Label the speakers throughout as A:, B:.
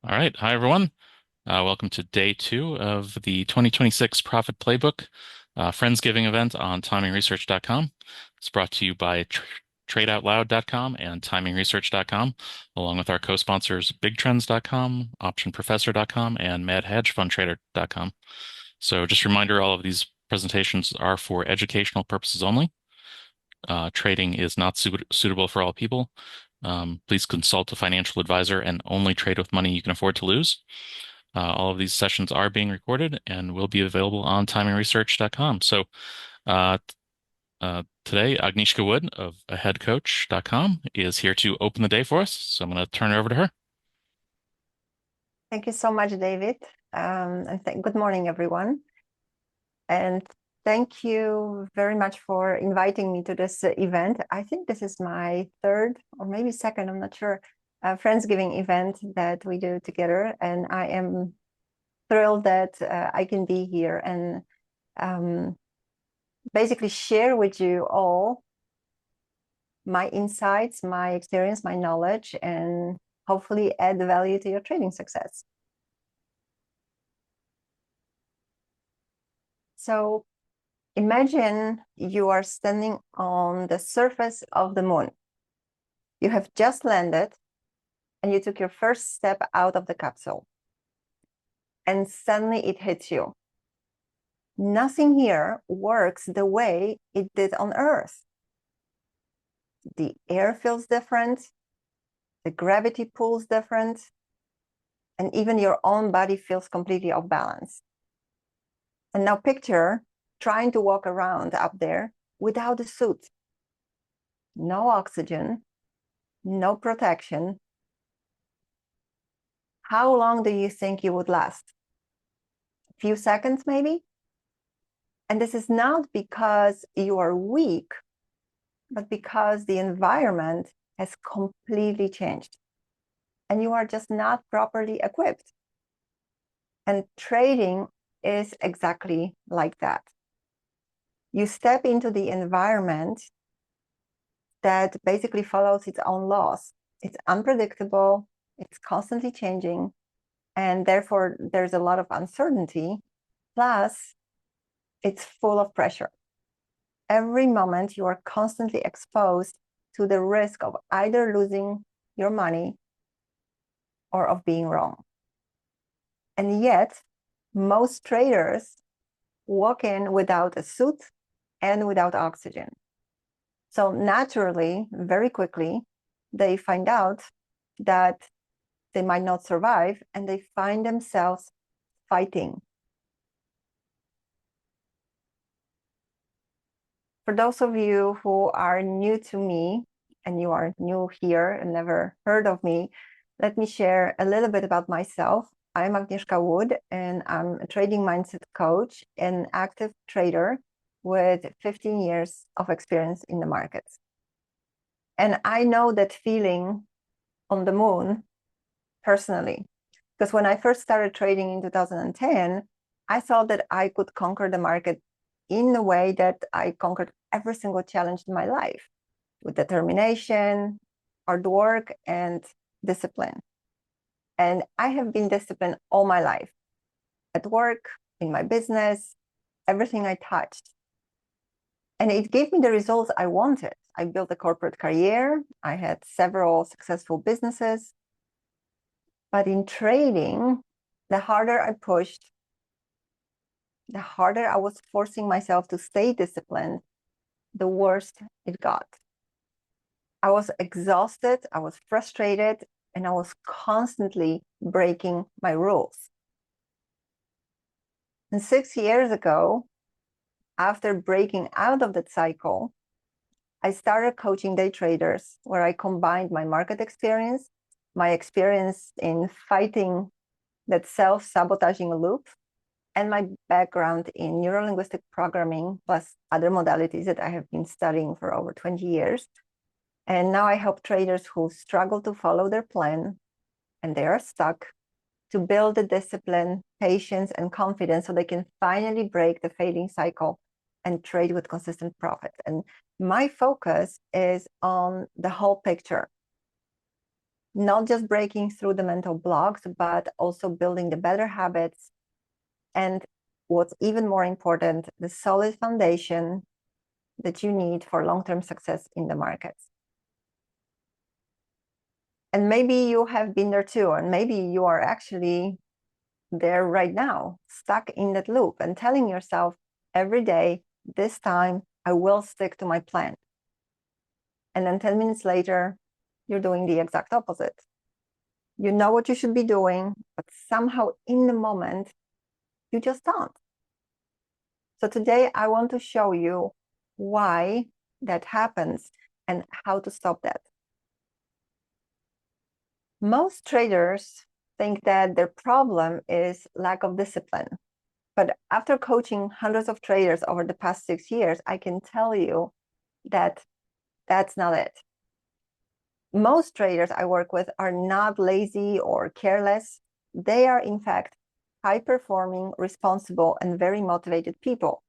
A: All right. Hi, everyone. Welcome to day two of the 2026 Profit Playbook Friendsgiving event on TimingResearch.com. It's brought to you by TradeOutLoud.com and TimingResearch.com, along with our co-sponsors BigTrends.com, OptionProfessor.com, and MadHedgeFundTrader.com. So just a reminder, all of these presentations are for educational purposes only. Trading is not suitable for all people. Please consult a financial advisor and only trade with money you can afford to lose. All of these sessions are being recorded and will be available on TimingResearch.com. So today, Agnieszka Wood of aheadcoach.com is here to open the day for us. So I'm going to turn it over to her.
B: Thank you so much, David. And good morning, everyone. And thank you very much for inviting me to this event. I think this is my third or maybe second, I'm not sure, Friendsgiving event that we do together. And I am thrilled that I can be here and basically share with you all my insights, my experience, my knowledge, and hopefully add value to your trading success. So imagine you are standing on the surface of the moon. You have just landed and you took your first step out of the capsule. And suddenly it hits you. Nothing here works the way it did on Earth. The air feels different, the gravity pulls different, and even your own body feels completely off balance. And now picture trying to walk around up there without a suit. No oxygen, no protection. How long do you think you would last? A few seconds, maybe? And this is not because you are weak, but because the environment has completely changed and you are just not properly equipped. And trading is exactly like that. You step into the environment that basically follows its own laws. It's unpredictable, it's constantly changing, and therefore there's a lot of uncertainty. Plus, it's full of pressure. Every moment you are constantly exposed to the risk of either losing your money or of being wrong. And yet, most traders walk in without a suit and without oxygen. So naturally, very quickly, they find out that they might not survive and they find themselves fighting. For those of you who are new to me and you are new here and never heard of me, let me share a little bit about myself. I'm Agnieszka Wood and I'm a trading mindset coach and active trader with 15 years of experience in the markets. And I know that feeling on the moon personally, because when I first started trading in 2010, I thought that I could conquer the market in the way that I conquered every single challenge in my life, with determination, hard work, and discipline. And I have been disciplined all my life, at work, in my business, everything I touched. And it gave me the results I wanted. I built a corporate career. I had several successful businesses. But in trading, the harder I pushed, the harder I was forcing myself to stay disciplined, the worse it got. I was exhausted, I was frustrated, and I was constantly breaking my rules. And 6 years ago, after breaking out of that cycle, I started coaching day traders where I combined my market experience, my experience in fighting that self-sabotaging loop, and my background in neuro-linguistic programming, plus other modalities that I have been studying for over 20 years. And now I help traders who struggle to follow their plan and they are stuck to build the discipline, patience, and confidence so they can finally break the fading cycle and trade with consistent profit. And my focus is on the whole picture, not just breaking through the mental blocks, but also building the better habits. And what's even more important, the solid foundation that you need for long-term success in the markets. And maybe you have been there too, and maybe you are actually there right now, stuck in that loop and telling yourself every day, this time I will stick to my plan. And then 10 minutes later, you're doing the exact opposite. You know what you should be doing, but somehow in the moment, you just don't. So today I want to show you why that happens and how to stop that. Most traders think that their problem is lack of discipline. But after coaching hundreds of traders over the past 6 years, I can tell you that that's not it. Most traders I work with are not lazy or careless. They are, in fact, high-performing, responsible, and very motivated people.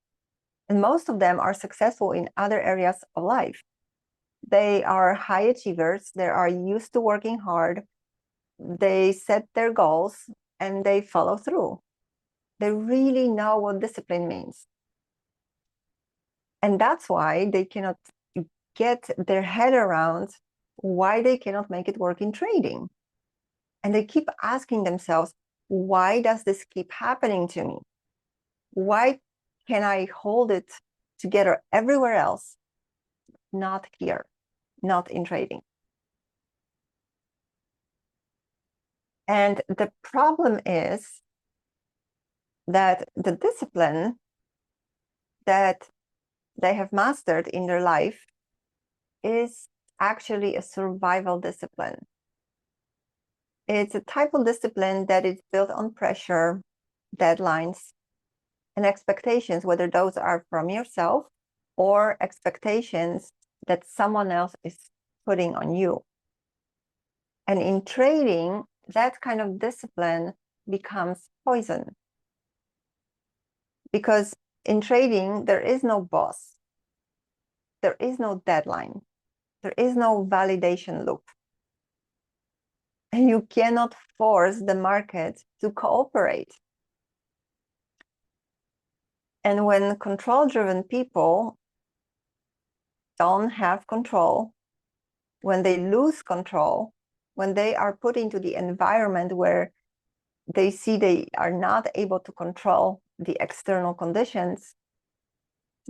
B: And most of them are successful in other areas of life. They are high achievers. They are used to working hard. They set their goals and they follow through. They really know what discipline means. And that's why they cannot get their head around why they cannot make it work in trading. And they keep asking themselves, why does this keep happening to me? Why can I hold it together everywhere else, not here, not in trading? And the problem is that the discipline that they have mastered in their life is actually a survival discipline. It's a type of discipline that is built on pressure, deadlines, and expectations, whether those are from yourself or expectations that someone else is putting on you. And in trading, that kind of discipline becomes poison. Because in trading, there is no boss. There is no deadline. There is no validation loop. And you cannot force the market to cooperate. And when control-driven people don't have control, when they lose control, when they are put into the environment where they see they are not able to control the external conditions,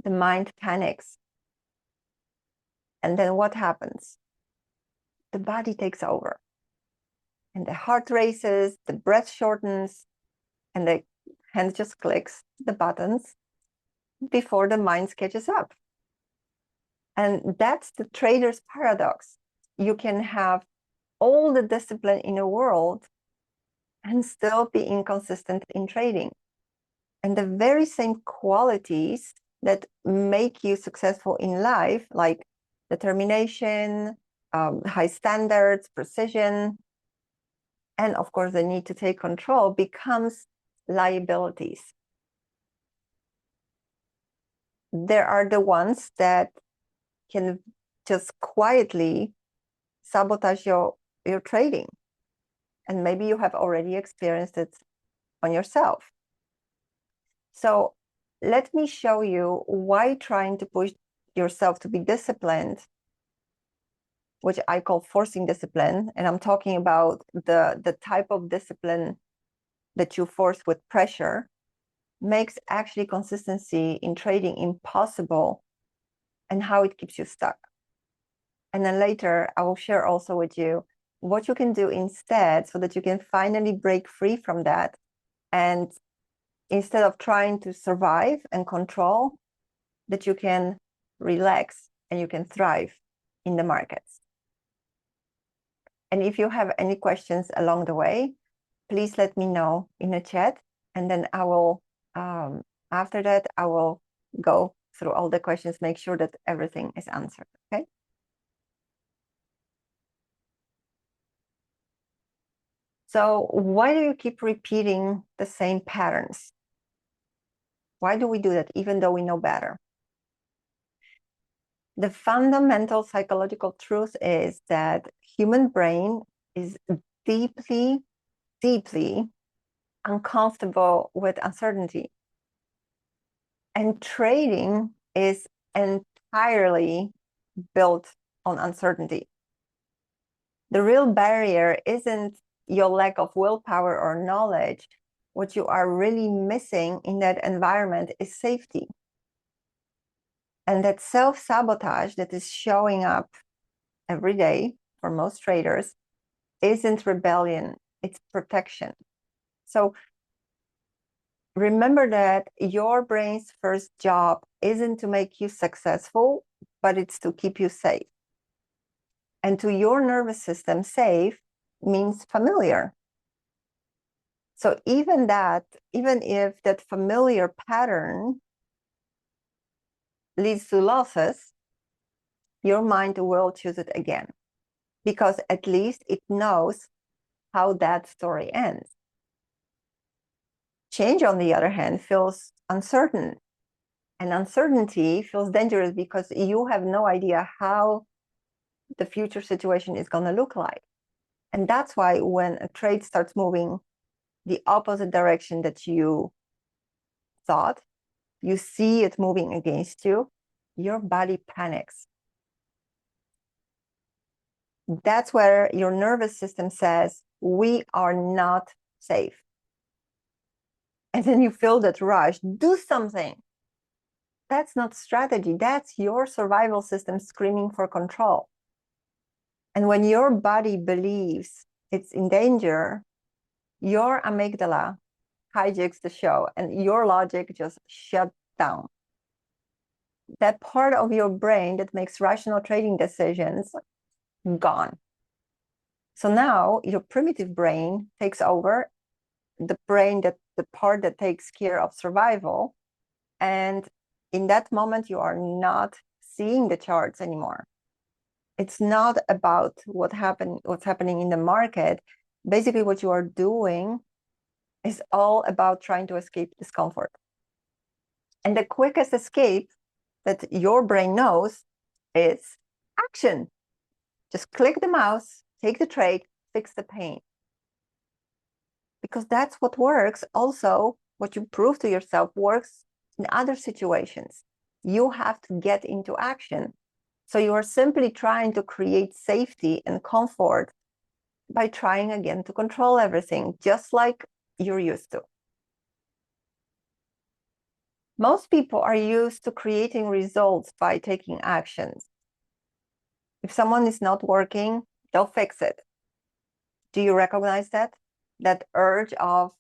B: the mind panics. And then what happens? The body takes over. And the heart races, the breath shortens, and the hand just clicks the buttons before the mind catches up. And that's the trader's paradox. You can have all the discipline in the world and still be inconsistent in trading. And the very same qualities that make you successful in life, like determination, high standards, precision, and of course the need to take control, becomes liabilities. There are the ones that can just quietly sabotage your trading. And maybe you have already experienced it on yourself. So let me show you why trying to push yourself to be disciplined, which I call forcing discipline, and I'm talking about the type of discipline that you force with pressure, makes actually consistency in trading impossible, and how it keeps you stuck. And then later, I will share also with you what you can do instead so that you can finally break free from that. And instead of trying to survive and control, that you can relax and you can thrive in the markets. And if you have any questions along the way, please let me know in the chat. And then I will, after that, I will go through all the questions, make sure that everything is answered, okay? So why do you keep repeating the same patterns? Why do we do that even though we know better? The fundamental psychological truth is that human brain is deeply, deeply uncomfortable with uncertainty. And trading is entirely built on uncertainty. The real barrier isn't your lack of willpower or knowledge. What you are really missing in that environment is safety. And that self-sabotage that is showing up every day for most traders isn't rebellion, it's protection. So remember that your brain's first job isn't to make you successful, but it's to keep you safe. And to your nervous system, safe means familiar. So even if that familiar pattern leads to losses, your mind will choose it again, because at least it knows how that story ends. Change, on the other hand, feels uncertain. And uncertainty feels dangerous because you have no idea how the future situation is going to look like. And that's why when a trade starts moving the opposite direction that you thought, you see it moving against you, your body panics. That's where your nervous system says, we are not safe. And then you feel that rush, do something. That's not strategy. That's your survival system screaming for control. And when your body believes it's in danger, your amygdala hijacks the show and your logic just shuts down. That part of your brain that makes rational trading decisions, gone. So now your primitive brain takes over, the part that takes care of survival. And in that moment, you are not seeing the charts anymore. It's not about what's happening in the market. Basically, what you are doing is all about trying to escape discomfort. And the quickest escape that your brain knows is action. Just click the mouse, take the trade, fix the pain. Because that's what works. Also, what you prove to yourself works in other situations. You have to get into action. So you are simply trying to create safety and comfort by trying again to control everything, just like you're used to. Most people are used to creating results by taking actions. If someone is not working, they'll fix it. Do you recognize that? That urge of,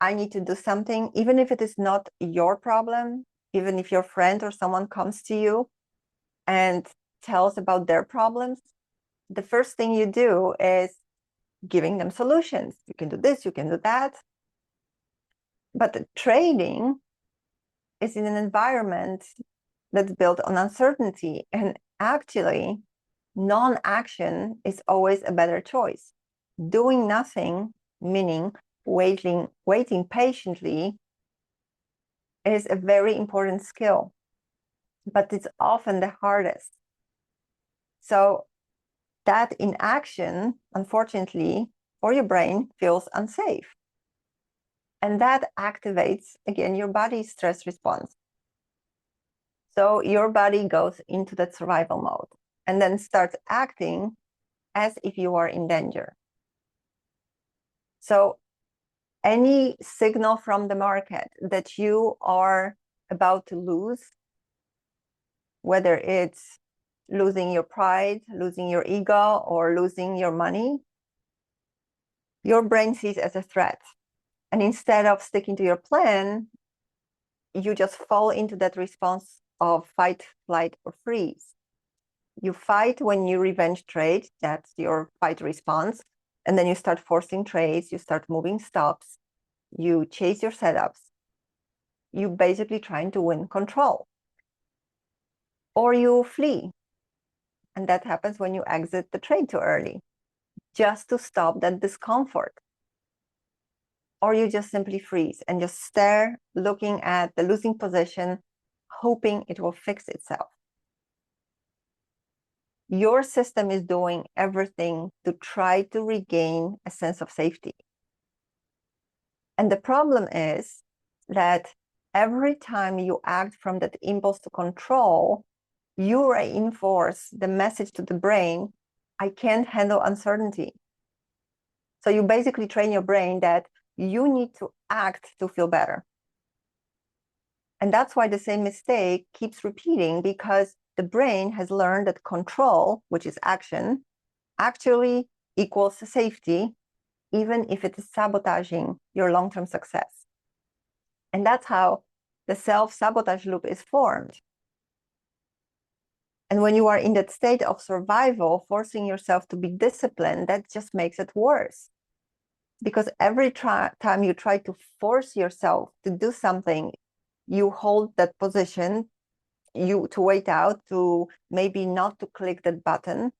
B: I need to do something, even if it is not your problem, even if your friend or someone comes to you and tells about their problems, the first thing you do is giving them solutions. You can do this, you can do that. But trading is in an environment that's built on uncertainty. And actually, non-action is always a better choice. Doing nothing, meaning waiting patiently, is a very important skill, but it's often the hardest. So that inaction, unfortunately, for your brain feels unsafe. And that activates, again, your body's stress response. So your body goes into that survival mode and then starts acting as if you are in danger. So any signal from the market that you are about to lose, whether it's losing your pride, losing your ego, or losing your money, your brain sees as a threat. And instead of sticking to your plan, you just fall into that response of fight, flight, or freeze. You fight when you revenge trade, that's your fight response. And then you start forcing trades, you start moving stops, you chase your setups. You basically trying to win control. Or you flee. And that happens when you exit the trade too early, just to stop that discomfort. Or you just simply freeze and just stare, looking at the losing position, hoping it will fix itself. your system is doing everything to try to regain a sense of safety. And the problem is that every time you act from that impulse to control, you reinforce the message to the brain, I can't handle uncertainty. So you basically train your brain that you need to act to feel better. And that's why the same mistake keeps repeating, because the brain has learned that control, which is action, actually equals safety, even if it is sabotaging your long-term success. And that's how the self-sabotage loop is formed. And when you are in that state of survival, forcing yourself to be disciplined, that just makes it worse. Because every time you try to force yourself to do something, you hold that position, to wait out, to maybe not to click that button,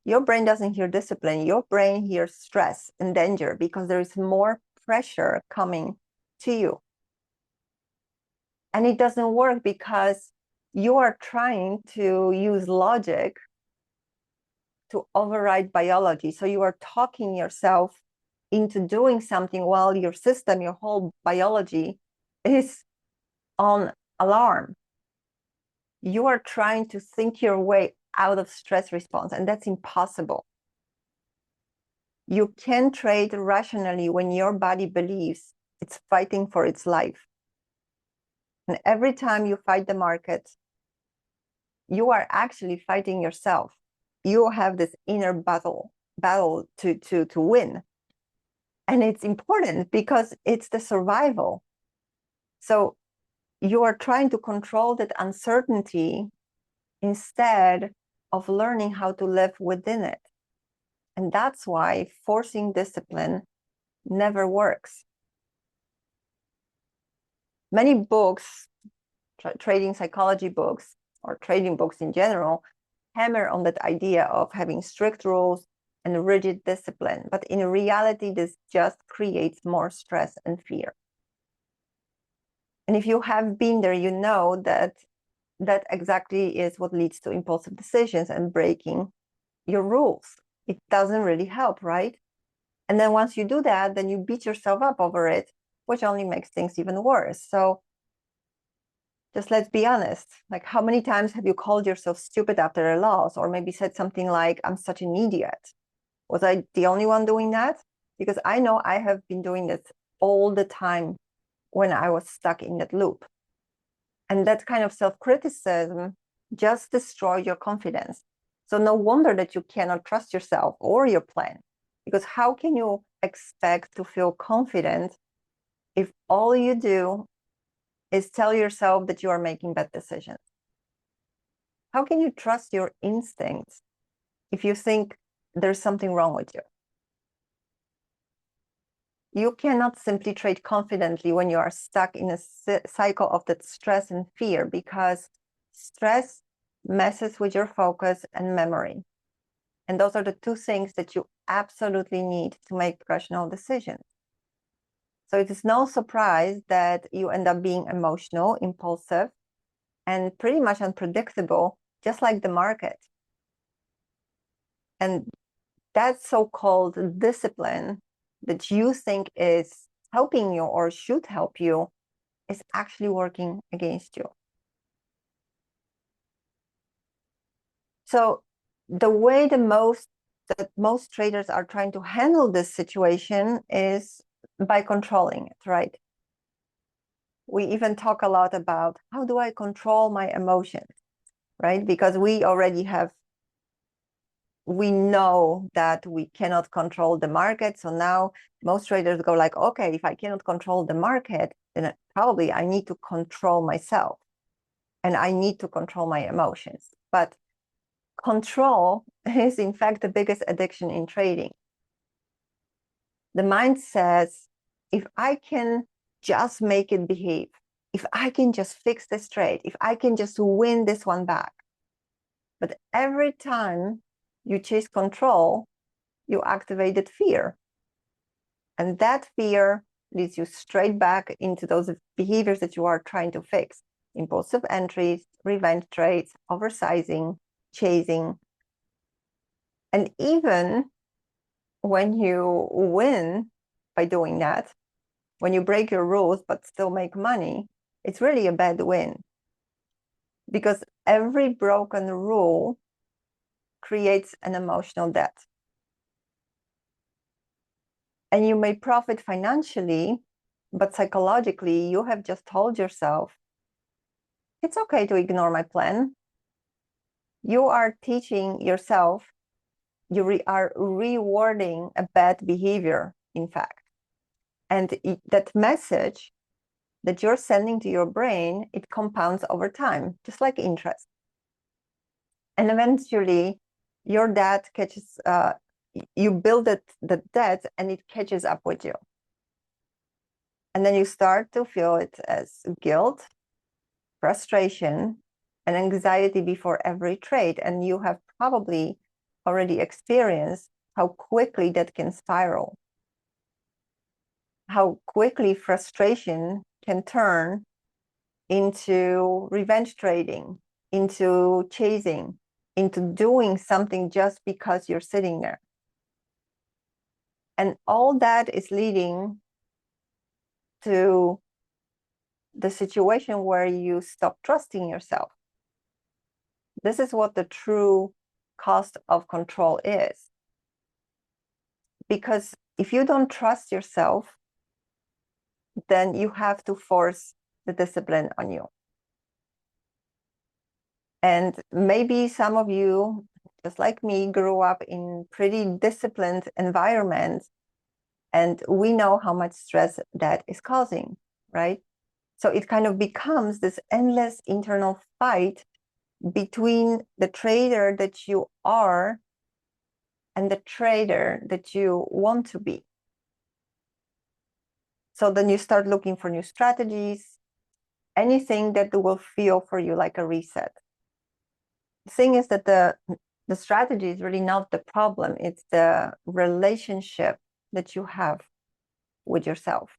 B: your brain doesn't hear discipline. Your brain hears stress and danger, because there is more pressure coming to you. And it doesn't work because you are trying to use logic to override biology. So you are talking yourself into doing something while your system, your whole biology, is on alarm. You are trying to think your way out of stress response, and that's impossible. You can trade rationally when your body believes it's fighting for its life. And every time you fight the market, you are actually fighting yourself. You have this inner battle to win. And it's important because it's the survival. So you are trying to control that uncertainty instead of learning how to live within it. And that's why forcing discipline never works. Many books, trading psychology books, or trading books in general, hammer on that idea of having strict rules and rigid discipline. But in reality, this just creates more stress and fear. And if you have been there, you know that that exactly is what leads to impulsive decisions and breaking your rules. It doesn't really help, right? And then once you do that, then you beat yourself up over it, which only makes things even worse. So just let's be honest. Like, how many times have you called yourself stupid after a loss, or maybe said something like, I'm such an idiot? Was I the only one doing that? Because I know I have been doing this all the time when I was stuck in that loop. And that kind of self-criticism just destroys your confidence. So no wonder that you cannot trust yourself or your plan, because how can you expect to feel confident if all you do is tell yourself that you are making bad decisions? How can you trust your instincts if you think there's something wrong with you? You cannot simply trade confidently when you are stuck in a cycle of that stress and fear, because stress messes with your focus and memory. And those are the two things that you absolutely need to make rational decisions. So it is no surprise that you end up being emotional, impulsive, and pretty much unpredictable, just like the market. And that so-called discipline that you think is helping you or should help you is actually working against you. So the way that most traders are trying to handle this situation is by controlling it, right? We even talk a lot about, how do I control my emotions, right? Because we know that we cannot control the market. So now most traders go like, okay, if I cannot control the market, then probably I need to control myself and I need to control my emotions. But control is in fact the biggest addiction in trading. The mind says, if I can just make it behave, if I can just fix this trade, if I can just win this one back. But every time you chase control, you activated fear. And that fear leads you straight back into those behaviors that you are trying to fix. Impulsive entries, revenge trades, oversizing, chasing. And even when you win by doing that, when you break your rules but still make money, it's really a bad win. Because every broken rule creates an emotional debt. And you may profit financially, but psychologically, you have just told yourself, it's okay to ignore my plan. You are teaching yourself, you are rewarding a bad behavior, in fact. And that message that you're sending to your brain, it compounds over time, just like interest. And eventually, your debt catches, you build the debt and it catches up with you. And then you start to feel it as guilt, frustration, and anxiety before every trade. And you have probably already experienced how quickly that can spiral, how quickly frustration can turn into revenge trading, into chasing, into doing something just because you're sitting there. And all that is leading to the situation where you stop trusting yourself. This is what the true cost of control is. Because if you don't trust yourself, then you have to force the discipline on you. And maybe some of you, just like me, grew up in pretty disciplined environments, and we know how much stress that is causing, right? So it kind of becomes this endless internal fight between the trader that you are and the trader that you want to be. So then you start looking for new strategies, anything that will feel for you like a reset. The thing is that the strategy is really not the problem. It's the relationship that you have with yourself.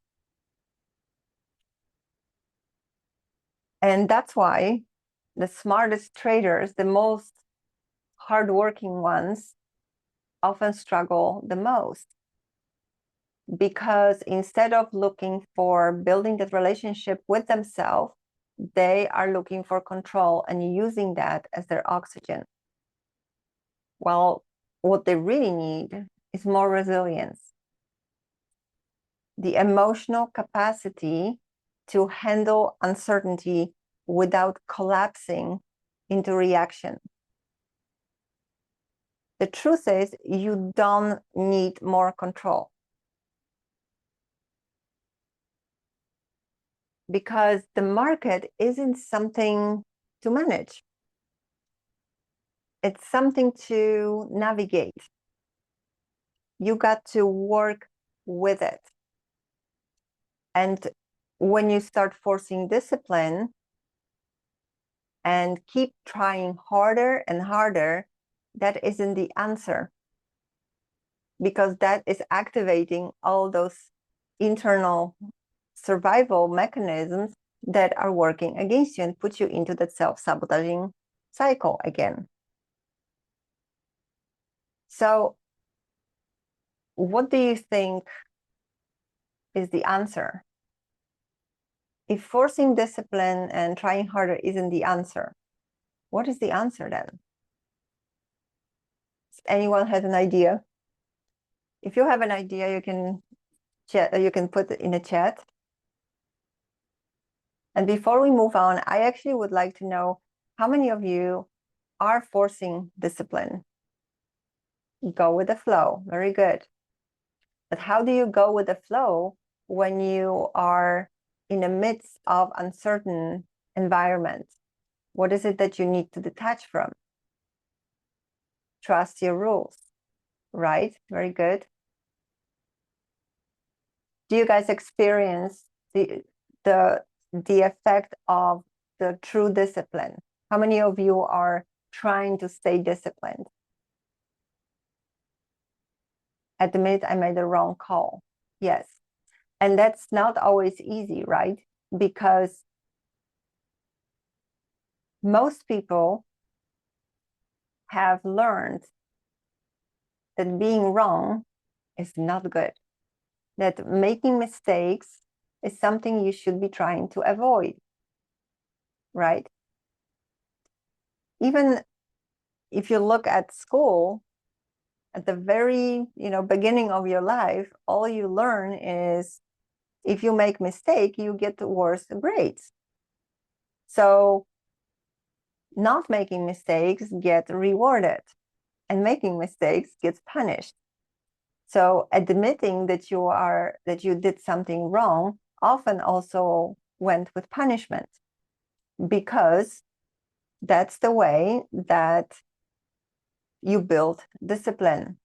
B: And that's why the smartest traders, the most hardworking ones, often struggle the most. Because instead of looking for building that relationship with themselves, they are looking for control and using that as their oxygen. Well, what they really need is more resilience, the emotional capacity to handle uncertainty without collapsing into reaction. The truth is, you don't need more control. Because the market isn't something to manage. It's something to navigate. You got to work with it. And when you start forcing discipline and keep trying harder and harder, that isn't the answer. Because that is activating all those internal survival mechanisms that are working against you and put you into that self-sabotaging cycle again. So what do you think is the answer? If forcing discipline and trying harder isn't the answer, what is the answer then? Does anyone has an idea? If you have an idea, you can put it in a chat. And before we move on, I actually would like to know how many of you are forcing discipline. Go with the flow. Very good. But how do you go with the flow when you are in the midst of uncertain environment? What is it that you need to detach from? Trust your rules, right? Very good. Do you guys experience the effect of the true discipline? How many of you are trying to stay disciplined? Admit I made a wrong call. Yes. And that's not always easy, right? Because most people have learned that being wrong is not good, that making mistakes is something you should be trying to avoid, right? Even if you look at school, at the very beginning of your life, all you learn is if you make mistake, you get worse grades. So not making mistakes get rewarded, and making mistakes gets punished. So admitting that you did something wrong often also went with punishment, because that's the way that you build discipline,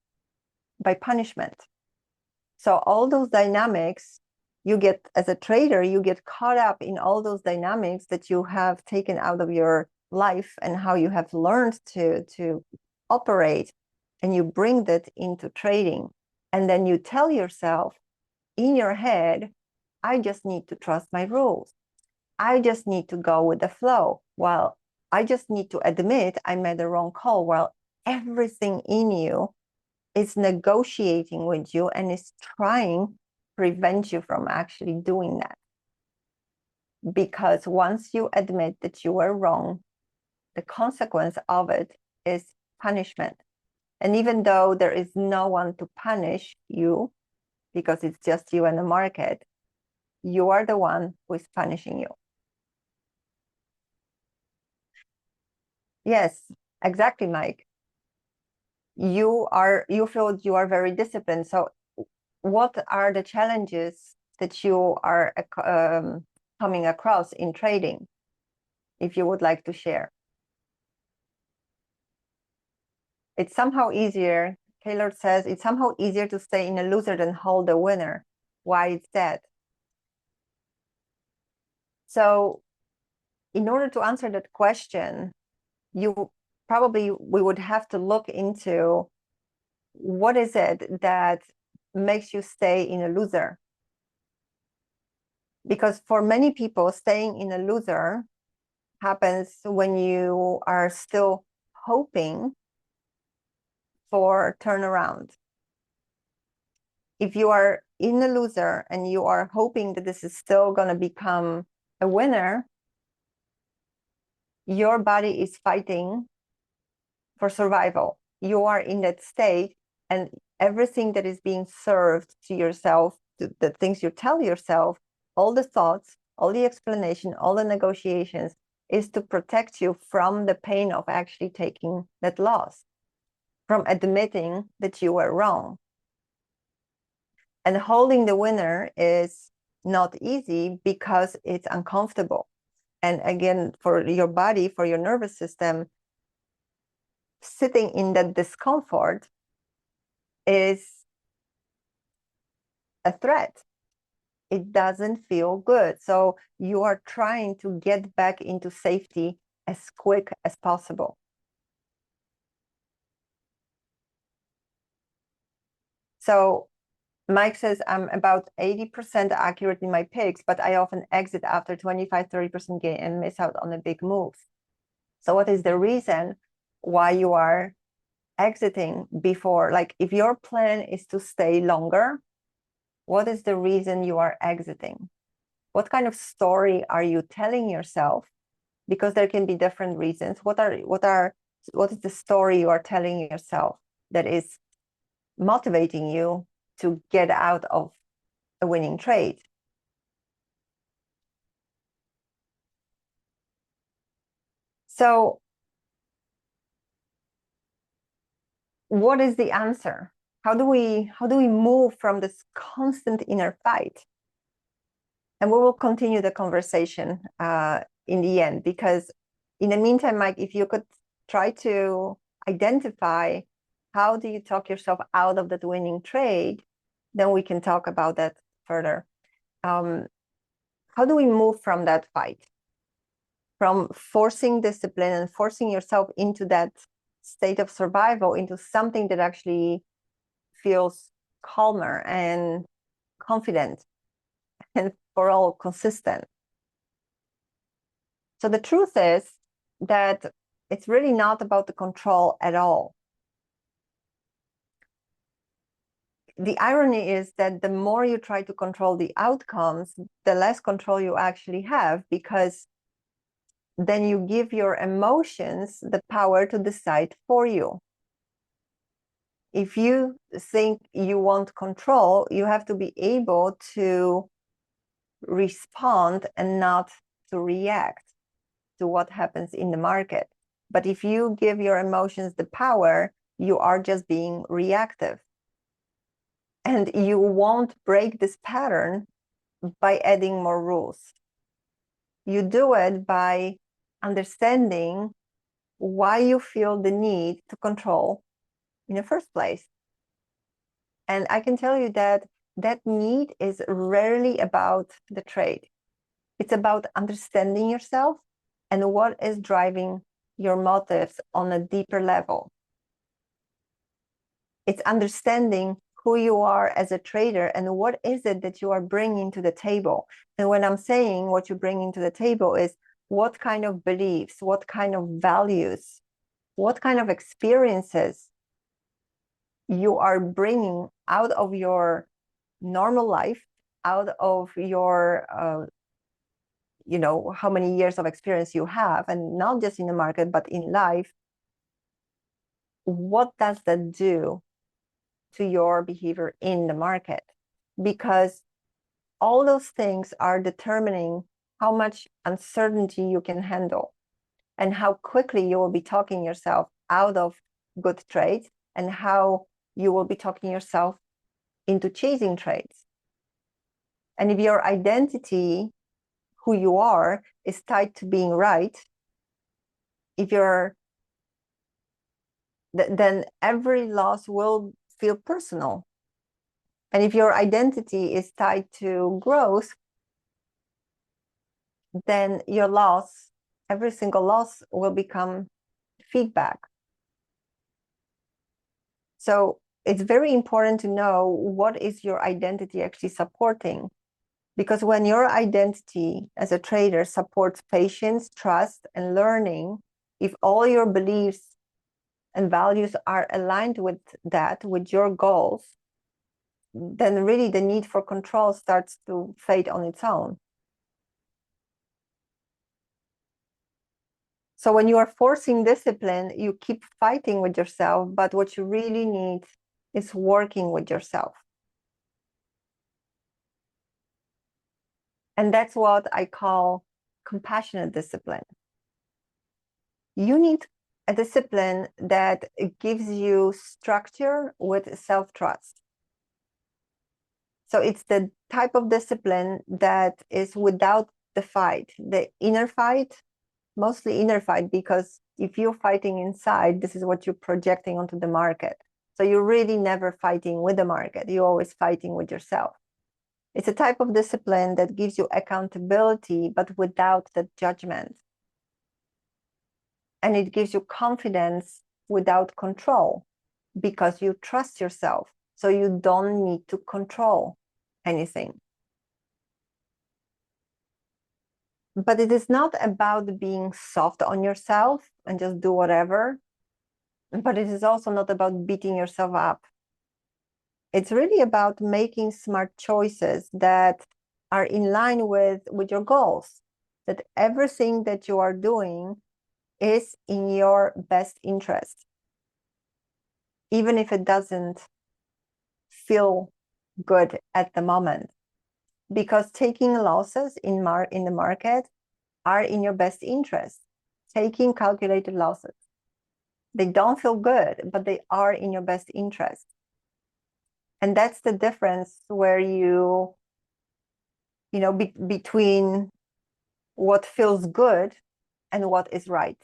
B: by punishment. So all those dynamics, you get, as a trader, you get caught up in all those dynamics that you have taken out of your life and how you have learned to operate, and you bring that into trading. And then you tell yourself in your head, I just need to trust my rules. I just need to go with the flow. Well, I just need to admit I made the wrong call. Well, everything in you is negotiating with you and is trying to prevent you from actually doing that. Because once you admit that you were wrong, the consequence of it is punishment. And even though there is no one to punish you, because it's just you and the market, you are the one who is punishing you. Yes, exactly, Mike. You feel you are very disciplined. So what are the challenges that you are coming across in trading, if you would like to share? It's somehow easier, Taylor says, it's somehow easier to stay in a loser than hold a winner. Why is that? So in order to answer that question, we would have to look into what is it that makes you stay in a loser. Because for many people, staying in a loser happens when you are still hoping for turnaround. If you are in a loser and you are hoping that this is still going to become a winner, your body is fighting for survival. You are in that state, and everything that is being served to yourself, the things you tell yourself, all the thoughts, all the explanation, all the negotiations, is to protect you from the pain of actually taking that loss, from admitting that you were wrong. And holding the winner is not easy because it's uncomfortable. And again, for your body, for your nervous system, sitting in that discomfort is a threat. It doesn't feel good. So you are trying to get back into safety as quick as possible. So Mike says, I'm about 80% accurate in my picks, but I often exit after 25, 30% gain and miss out on the big moves. So what is the reason why you are exiting before? Like, if your plan is to stay longer, what is the reason you are exiting? What kind of story are you telling yourself? Because there can be different reasons. What is the story you are telling yourself that is motivating you to get out of a winning trade? So what is the answer? How do we move from this constant inner fight? And we will continue the conversation in the end, because in the meantime, Mike, if you could try to identify how do you talk yourself out of that winning trade, then we can talk about that further. How do we move from that fight, from forcing discipline and forcing yourself into that state of survival, into something that actually feels calmer and confident and for all consistent? So the truth is that it's really not about the control at all. the irony is that the more you try to control the outcomes, the less control you actually have, because then you give your emotions the power to decide for you. If you think you want control, you have to be able to respond and not to react to what happens in the market. But if you give your emotions the power, you are just being reactive. And you won't break this pattern by adding more rules. You do it by understanding why you feel the need to control in the first place. And I can tell you that that need is rarely about the trade. It's about understanding yourself and what is driving your motives on a deeper level. It's understanding who you are as a trader and what is it that you are bringing to the table. And when I'm saying what you're bringing to the table is what kind of beliefs, what kind of values, what kind of experiences you are bringing out of your normal life, out of your, how many years of experience you have, and not just in the market, but in life. What does that do to your behavior in the market? Because all those things are determining how much uncertainty you can handle and how quickly you will be talking yourself out of good trades and how you will be talking yourself into chasing trades. And if your identity, who you are, is tied to being right, then every loss will feel personal. And if your identity is tied to growth, then your loss, every single loss, will become feedback. So it's very important to know what is your identity actually supporting. Because when your identity as a trader supports patience, trust, and learning, if all your beliefs and values are aligned with that, with your goals, then really the need for control starts to fade on its own. So when you are forcing discipline, you keep fighting with yourself, but what you really need is working with yourself. And that's what I call compassionate discipline. You need a discipline that gives you structure with self-trust. So it's the type of discipline that is without the fight, the inner fight, mostly inner fight, because if you're fighting inside, this is what you're projecting onto the market. So you're really never fighting with the market. You're always fighting with yourself. It's a type of discipline that gives you accountability, but without the judgment. And it gives you confidence without control, because you trust yourself. So you don't need to control anything. But it is not about being soft on yourself and just do whatever. But it is also not about beating yourself up. It's really about making smart choices that are in line with your goals, that everything that you are doing is in your best interest, even if it doesn't feel good at the moment. Because taking losses in the market are in your best interest. Taking calculated losses. They don't feel good, but they are in your best interest. And that's the difference where between what feels good and what is right.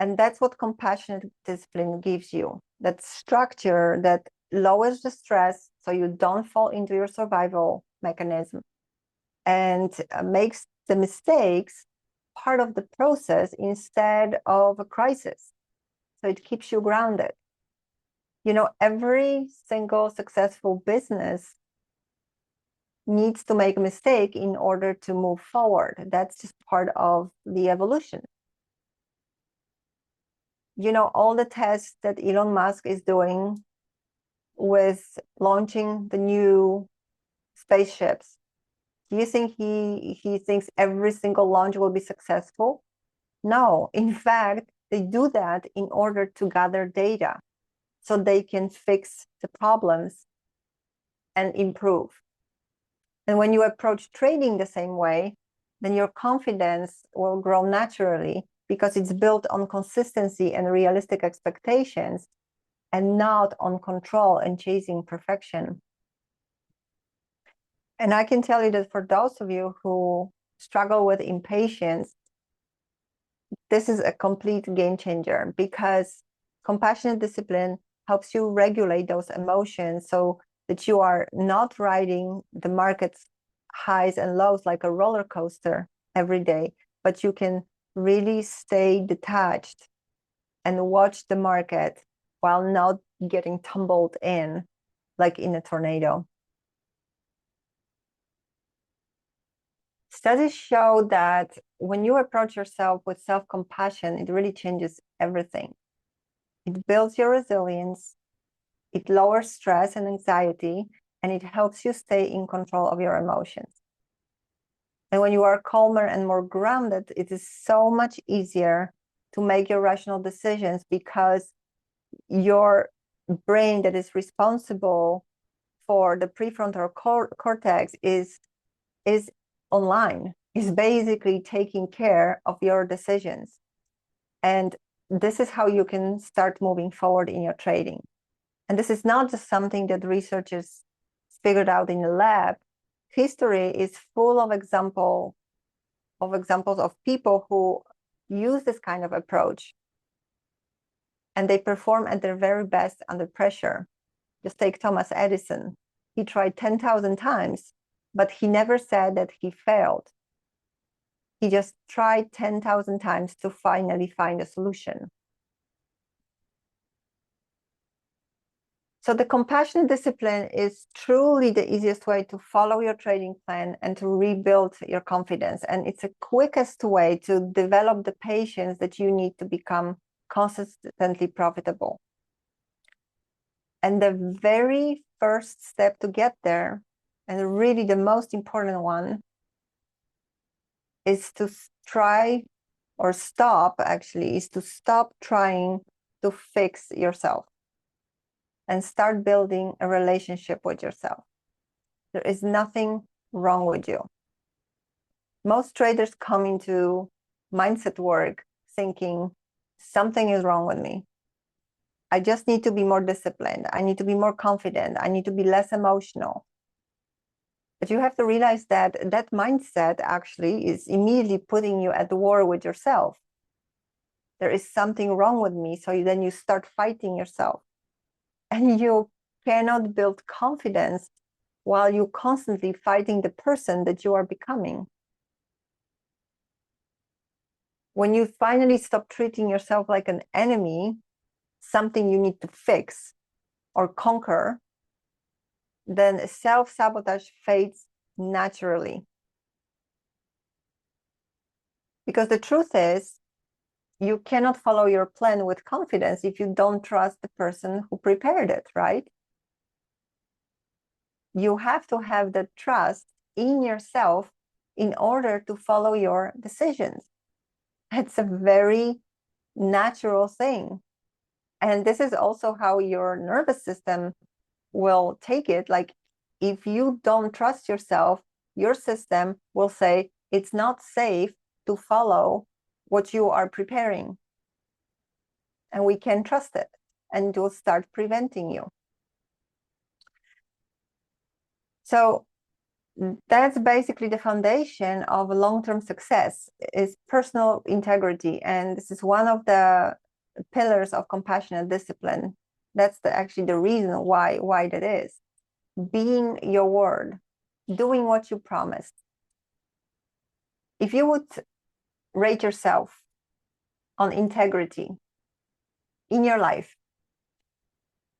B: And that's what compassionate discipline gives you. That structure that lowers the stress so you don't fall into your survival mechanism and makes the mistakes part of the process instead of a crisis. So it keeps you grounded. Every single successful business needs to make a mistake in order to move forward. That's just part of the evolution. All the tests that Elon Musk is doing with launching the new spaceships, do you think he thinks every single launch will be successful? No, in fact, they do that in order to gather data so they can fix the problems and improve. And when you approach trading the same way, then your confidence will grow naturally because it's built on consistency and realistic expectations and not on control and chasing perfection. And I can tell you that for those of you who struggle with impatience, this is a complete game changer because compassionate discipline helps you regulate those emotions so that you are not riding the market's highs and lows like a roller coaster every day, but you can really stay detached and watch the market while not getting tumbled in like in a tornado. Studies show that when you approach yourself with self-compassion, it really changes everything. It builds your resilience, it lowers stress and anxiety, and it helps you stay in control of your emotions. And when you are calmer and more grounded, it is so much easier to make your rational decisions because your brain that is responsible for the prefrontal cortex is online, is basically taking care of your decisions. And this is how you can start moving forward in your trading. And this is not just something that researchers figured out in the lab. History is full of examples of people who use this kind of approach and they perform at their very best under pressure. Just take Thomas Edison. He tried 10,000 times, but he never said that he failed. He just tried 10,000 times to finally find a solution. So the compassionate discipline is truly the easiest way to follow your trading plan and to rebuild your confidence. And it's the quickest way to develop the patience that you need to become consistently profitable. And the very first step to get there, and really the most important one, is to try or stop, actually, is to stop trying to fix yourself and start building a relationship with yourself. There is nothing wrong with you. Most traders come into mindset work thinking something is wrong with me. I just need to be more disciplined. I need to be more confident. I need to be less emotional. But you have to realize that that mindset actually is immediately putting you at war with yourself. There is something wrong with me. So then you start fighting yourself. And you cannot build confidence while you're constantly fighting the person that you are becoming. When you finally stop treating yourself like an enemy, something you need to fix or conquer, then self-sabotage fades naturally. Because the truth is, you cannot follow your plan with confidence if you don't trust the person who prepared it, right? You have to have the trust in yourself in order to follow your decisions. It's a very natural thing. And this is also how your nervous system will take it. Like, if you don't trust yourself, your system will say it's not safe to follow what you are preparing. And we can trust it, and it will start preventing you. So that's basically the foundation of long-term success, is personal integrity. And this is one of the pillars of compassionate discipline. That's actually the reason why that is. Being your word, doing what you promised. If you would rate yourself on integrity in your life,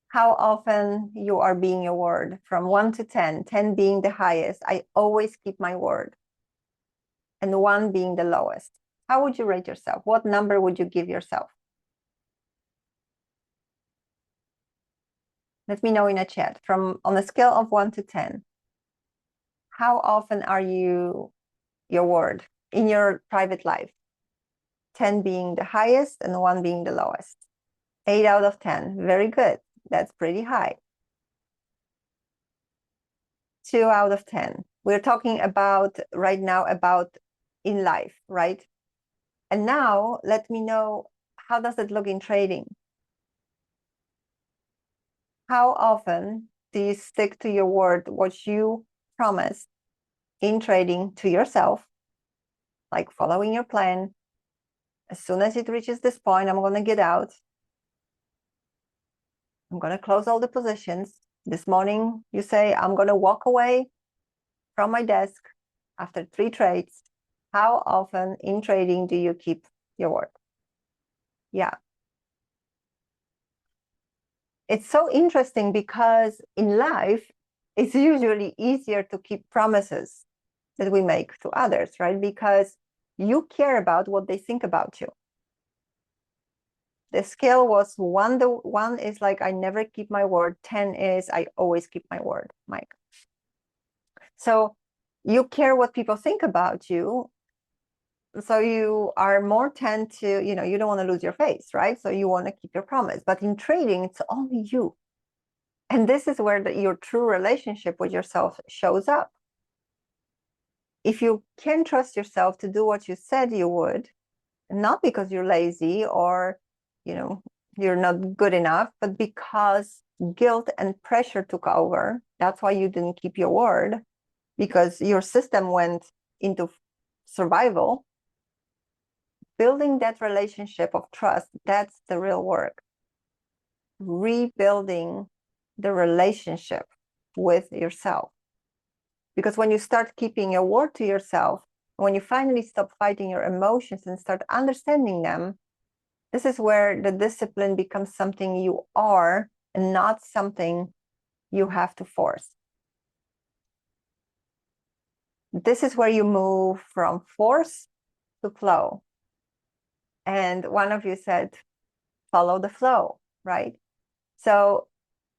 B: how often you are being your word, from 1 to 10, 10 being the highest, I always keep my word, and 1 being the lowest. How would you rate yourself? What number would you give yourself? Let me know in a chat on a scale of 1 to 10. How often are you your word in your private life? 10 being the highest and 1 being the lowest. 8 out of 10. Very good. That's pretty high. 2 out of 10. We're talking about right now about in life, right? And now let me know, how does it look in trading? How often do you stick to your word, what you promised in trading to yourself, like following your plan? As soon as it reaches this point, I'm going to get out. I'm going to close all the positions. This morning, you say, I'm going to walk away from my desk after 3 trades. How often in trading do you keep your word? Yeah. It's so interesting because in life, it's usually easier to keep promises that we make to others, right? Because you care about what they think about you. The scale was 1 is like, I never keep my word. 10 is, I always keep my word, Mike. So you care what people think about you. So you are more tend to, you don't want to lose your face, right? So you want to keep your promise. But in trading, it's only you. And this is where your true relationship with yourself shows up. If you can trust yourself to do what you said you would, not because you're lazy or, you're not good enough, but because guilt and pressure took over, that's why you didn't keep your word, because your system went into survival. Building that relationship of trust, that's the real work. Rebuilding the relationship with yourself. Because when you start keeping your word to yourself, when you finally stop fighting your emotions and start understanding them, this is where the discipline becomes something you are and not something you have to force. This is where you move from force to flow. And one of you said, follow the flow, right? So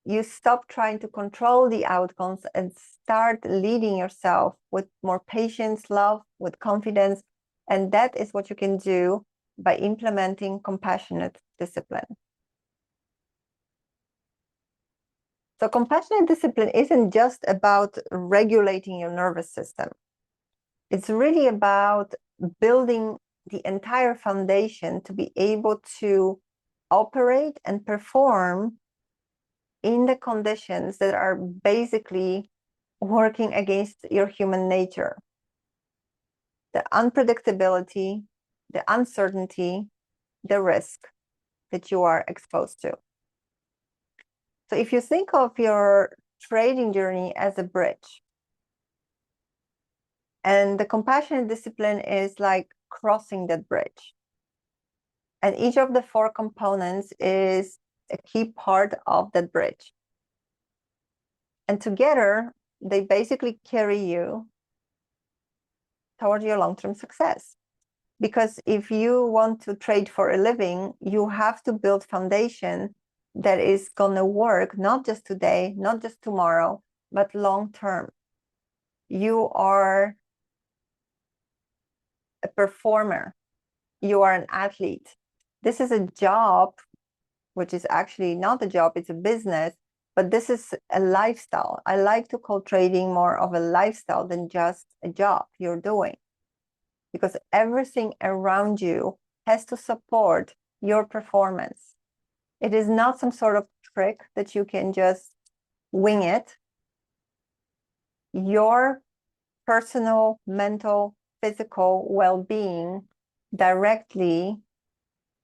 B: you stop trying to control the outcomes and start leading yourself with more patience, love, with confidence. And that is what you can do by implementing compassionate discipline. So compassionate discipline isn't just about regulating your nervous system. It's really about building the entire foundation to be able to operate and perform in the conditions that are basically working against your human nature. The unpredictability, the uncertainty, the risk that you are exposed to. So if you think of your trading journey as a bridge, and the compassionate discipline is like crossing that bridge. And each of the 4 components is a key part of that bridge. And together, they basically carry you toward your long-term success. Because if you want to trade for a living, you have to build foundation that is going to work, not just today, not just tomorrow, but long-term. You are a performer. You are an athlete. This is a job, which is actually not a job, it's a business, but this is a lifestyle. I like to call trading more of a lifestyle than just a job you're doing, because everything around you has to support your performance. It is not some sort of trick that you can just wing it. Your personal, mental, physical well-being directly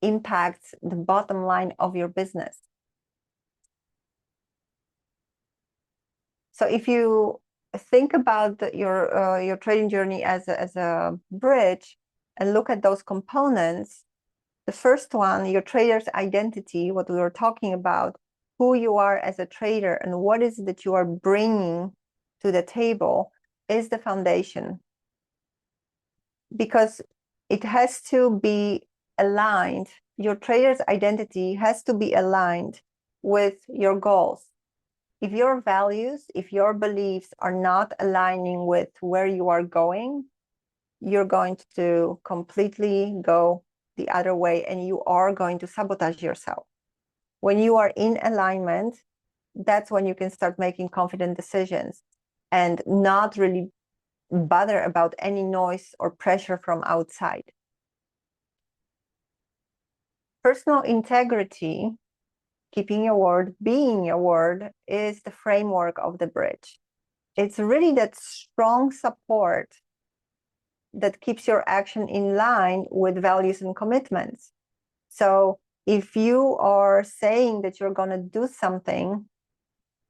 B: impacts the bottom line of your business. So if you think about your trading journey as a bridge and look at those components, the first one, your trader's identity, what we were talking about, who you are as a trader and what is it that you are bringing to the table, is the foundation. Because it has to be aligned. Your trader's identity has to be aligned with your goals. If your values, if your beliefs are not aligning with where you are going, you're going to completely go the other way and you are going to sabotage yourself. When you are in alignment, that's when you can start making confident decisions and not really bother about any noise or pressure from outside. Personal integrity, keeping your word, being your word, is the framework of the bridge. It's really that strong support that keeps your action in line with values and commitments. So if you are saying that you're going to do something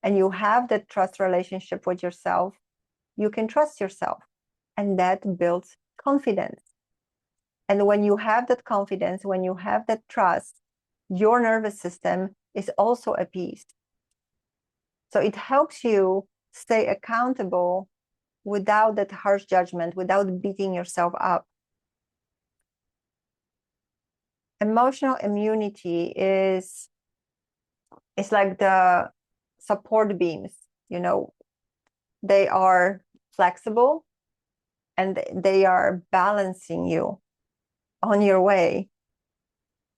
B: and you have that trust relationship with yourself, you can trust yourself, and that builds confidence. And when you have that confidence, when you have that trust, your nervous system is also appeased. So it helps you stay accountable without that harsh judgment, without beating yourself up. Emotional immunity is like the support beams, you know, they are flexible and they are balancing you on your way.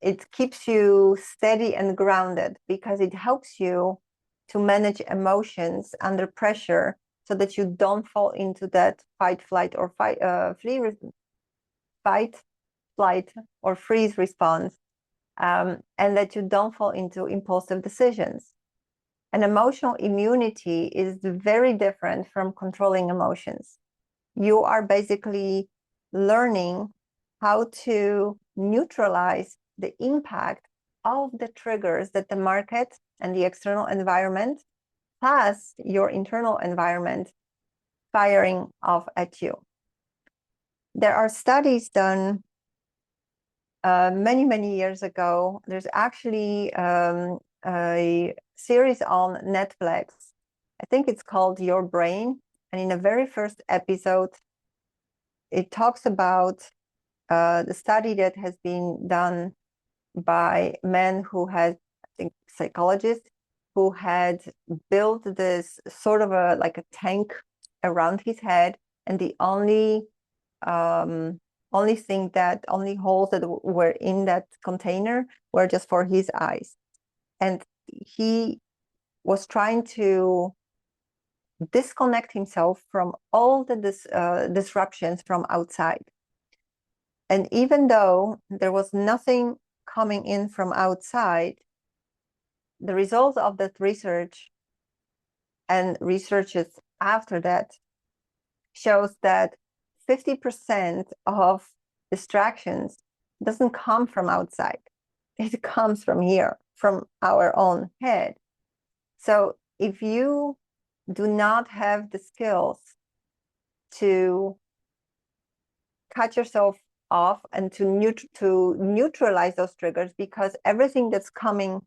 B: It keeps you steady and grounded because it helps you to manage emotions under pressure so that you don't fall into that fight, flight, or freeze response, and that you don't fall into impulsive decisions. And emotional immunity is very different from controlling emotions. You are basically learning how to neutralize the impact of the triggers that the market and the external environment, plus your internal environment, firing off at you. There are studies done many, many years ago. There's actually a series on Netflix. I think it's called Your Brain. And in the very first episode, it talks about the study that has been done by men who had, I think, psychologists who had built this sort of like a tank around his head, and the only holes that were in that container were just for his eyes. And he was trying to disconnect himself from all the disruptions from outside. And even though there was nothing coming in from outside, the results of that research and researches after that shows that 50% of distractions doesn't come from outside. It comes from here, from our own head. So if you do not have the skills to cut yourself off and to neutralize those triggers, because everything that's coming,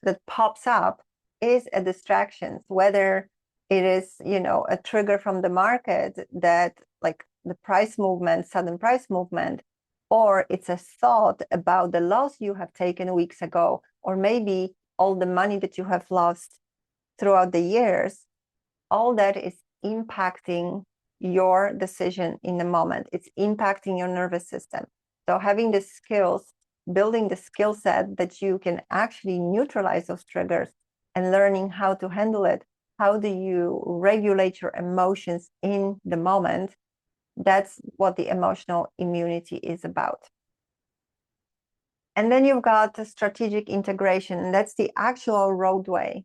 B: that pops up, is a distraction, whether it is, you know, a trigger from the market, that like the price movement, sudden price movement, or it's a thought about the loss you have taken weeks ago, or maybe all the money that you have lost throughout the years. All that is impacting your decision in the moment. It's impacting your nervous system. So having the skills, building the skill set that you can actually neutralize those triggers and learning how to handle it, how do you regulate your emotions in the moment, that's what the emotional immunity is about. And then you've got the strategic integration, and that's the actual roadway.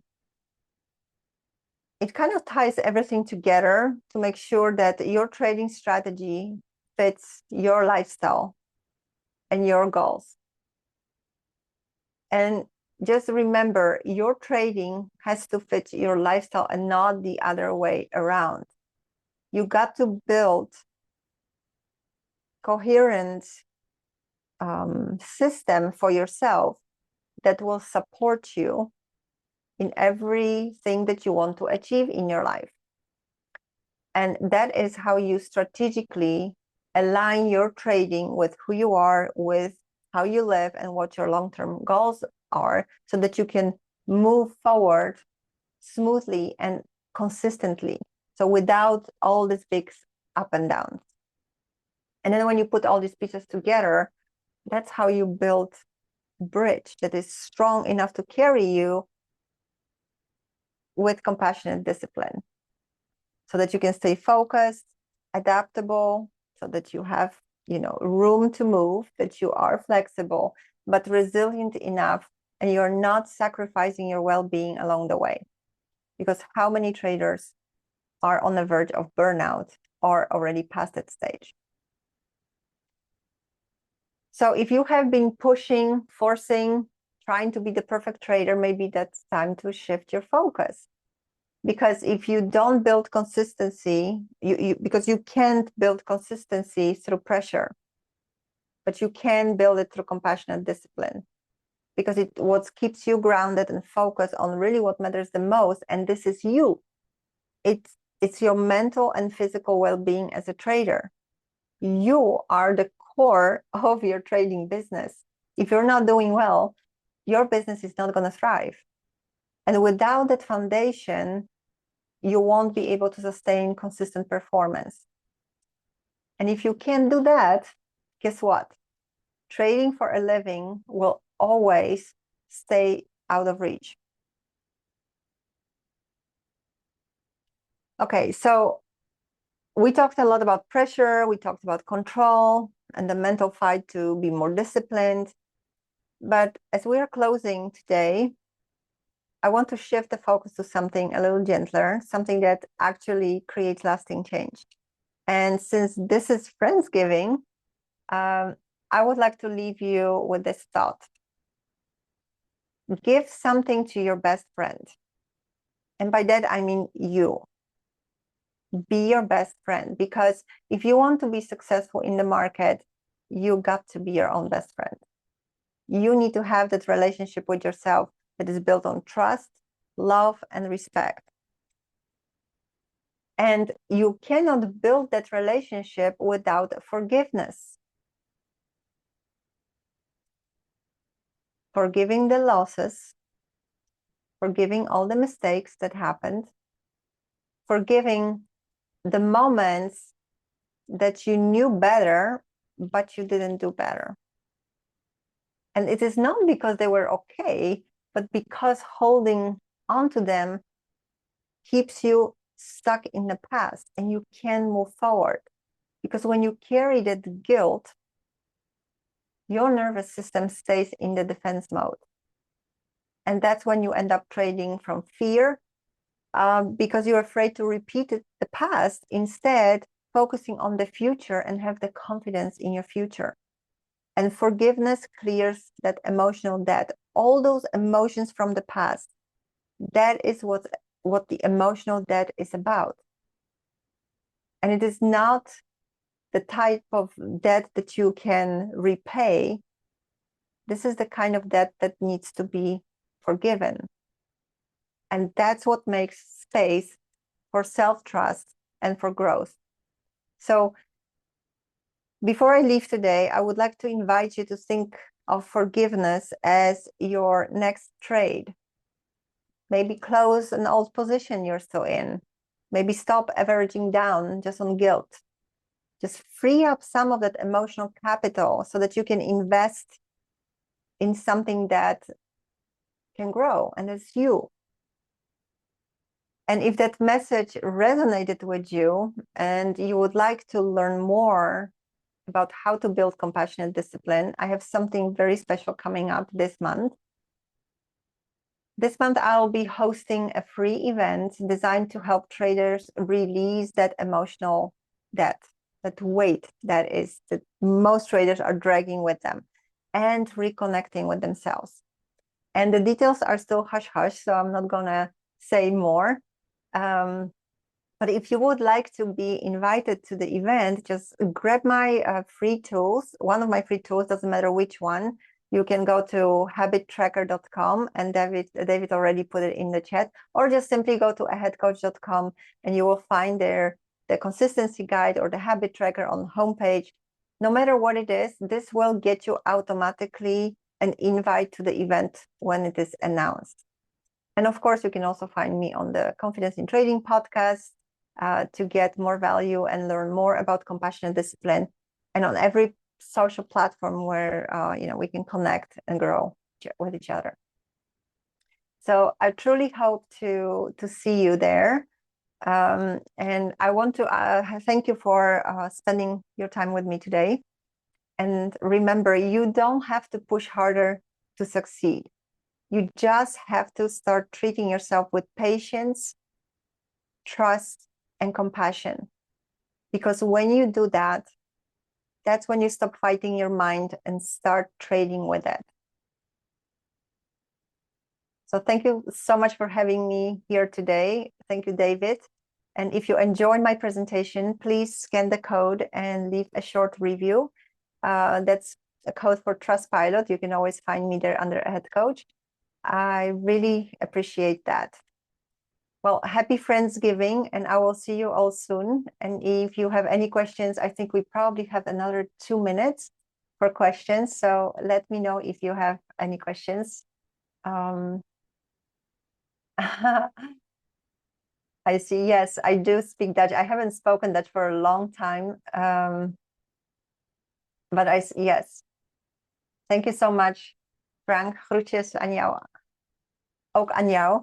B: It kind of ties everything together to make sure that your trading strategy fits your lifestyle and your goals. And just remember, your trading has to fit your lifestyle and not the other way around. You got to build coherent system for yourself that will support you in everything that you want to achieve in your life. And that is how you strategically align your trading with who you are, with how you live, and what your long-term goals are, so that you can move forward smoothly and consistently. So without all these big up and downs. And then when you put all these pieces together, that's how you build a bridge that is strong enough to carry you with compassionate discipline, so that you can stay focused, adaptable, so that you have, room to move, that you are flexible, but resilient enough, and you're not sacrificing your well-being along the way. Because how many traders are on the verge of burnout or already past that stage? So if you have been pushing, forcing, trying to be the perfect trader, maybe that's time to shift your focus. Because if you don't build consistency, because you can't build consistency through pressure, but you can build it through compassionate discipline. Because what keeps you grounded and focused on really what matters the most, and this is you. It's your mental and physical well-being as a trader. You are the core of your trading business. If you're not doing well, your business is not going to thrive. And without that foundation, you won't be able to sustain consistent performance. And if you can't do that, guess what? Trading for a living will always stay out of reach. Okay, so we talked a lot about pressure, we talked about control and the mental fight to be more disciplined. But as we are closing today, I want to shift the focus to something a little gentler, something that actually creates lasting change. And since this is Friendsgiving, I would like to leave you with this thought. Give something to your best friend. And by that, I mean you. Be your best friend, because if you want to be successful in the market, you got to be your own best friend. You need to have that relationship with yourself that is built on trust, love, and respect. And you cannot build that relationship without forgiveness. Forgiving the losses, forgiving all the mistakes that happened, forgiving the moments that you knew better, but you didn't do better. And it is not because they were okay, but because holding on to them keeps you stuck in the past and you can't move forward. Because when you carry that guilt, your nervous system stays in the defense mode. And that's when you end up trading from fear, because you're afraid to repeat the past, instead focusing on the future and have the confidence in your future. And forgiveness clears that emotional debt, all those emotions from the past. That is what the emotional debt is about. And it is not the type of debt that you can repay. This is the kind of debt that needs to be forgiven. And that's what makes space for self-trust and for growth. So before I leave today, I would like to invite you to think of forgiveness as your next trade. Maybe close an old position you're still in. Maybe stop averaging down just on guilt. Just free up some of that emotional capital so that you can invest in something that can grow, and it's you. And if that message resonated with you and you would like to learn more about how to build compassionate discipline, I have something very special coming up this month. This month, I'll be hosting a free event designed to help traders release that emotional debt, that weight that most traders are dragging with them, and reconnecting with themselves. And the details are still hush-hush, so I'm not going to say more. But if you would like to be invited to the event, just grab my free tools. One of my free tools, doesn't matter which one. You can go to habittracker.com, and David already put it in the chat, or just simply go to aheadcoach.com and you will find there the consistency guide or the habit tracker on the homepage. No matter what it is, this will get you automatically an invite to the event when it is announced. And of course, you can also find me on the Confidence in Trading podcast to get more value and learn more about compassionate discipline, and on every social platform where we can connect and grow with each other. So I truly hope to see you there. And I want to thank you for spending your time with me today. And remember, you don't have to push harder to succeed. You just have to start treating yourself with patience, trust, and compassion. Because when you do that, that's when you stop fighting your mind and start trading with it. So thank you so much for having me here today. Thank you, David. And if you enjoyed my presentation, please scan the code and leave a short review. That's a code for Trustpilot. You can always find me there under a head coach. I really appreciate that. Well, happy Friendsgiving, and I will see you all soon. And if you have any questions, I think we probably have another 2 minutes for questions. So let me know if you have any questions. I see. Yes, I do speak Dutch. I haven't spoken Dutch for a long time. But yes. Thank you so much, Frank. Groetjes aan jou. Ook aan jou.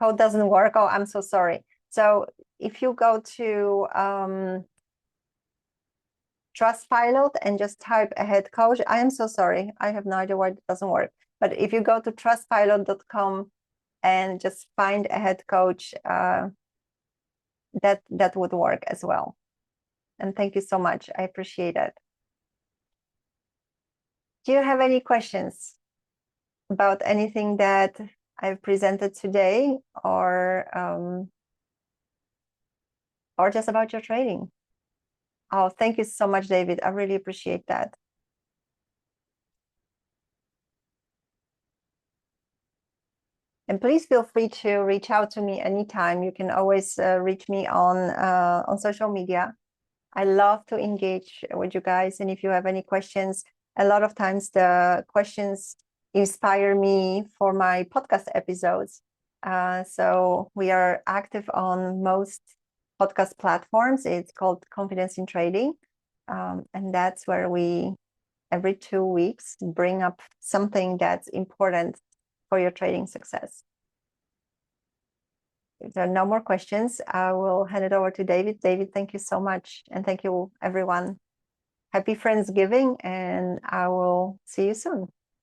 B: Code doesn't work. Oh, I'm so sorry. So if you go to Trustpilot and just type a head coach, I am so sorry. I have no idea why it doesn't work. But if you go to trustpilot.com and just find a head coach, that would work as well. And thank you so much. I appreciate it. Do you have any questions about anything that I've presented today, or just about your trading? Oh, thank you so much, David. I really appreciate that. And please feel free to reach out to me anytime. You can always reach me on social media. I love to engage with you guys. And if you have any questions, a lot of times the questions inspire me for my podcast episodes. So we are active on most podcast platforms. It's called Confidence in Trading. And that's where we, every 2 weeks, bring up something that's important for your trading success. If there are no more questions, I will hand it over to David. David, thank you so much. And thank you, everyone. Happy Friendsgiving, and I will see you soon.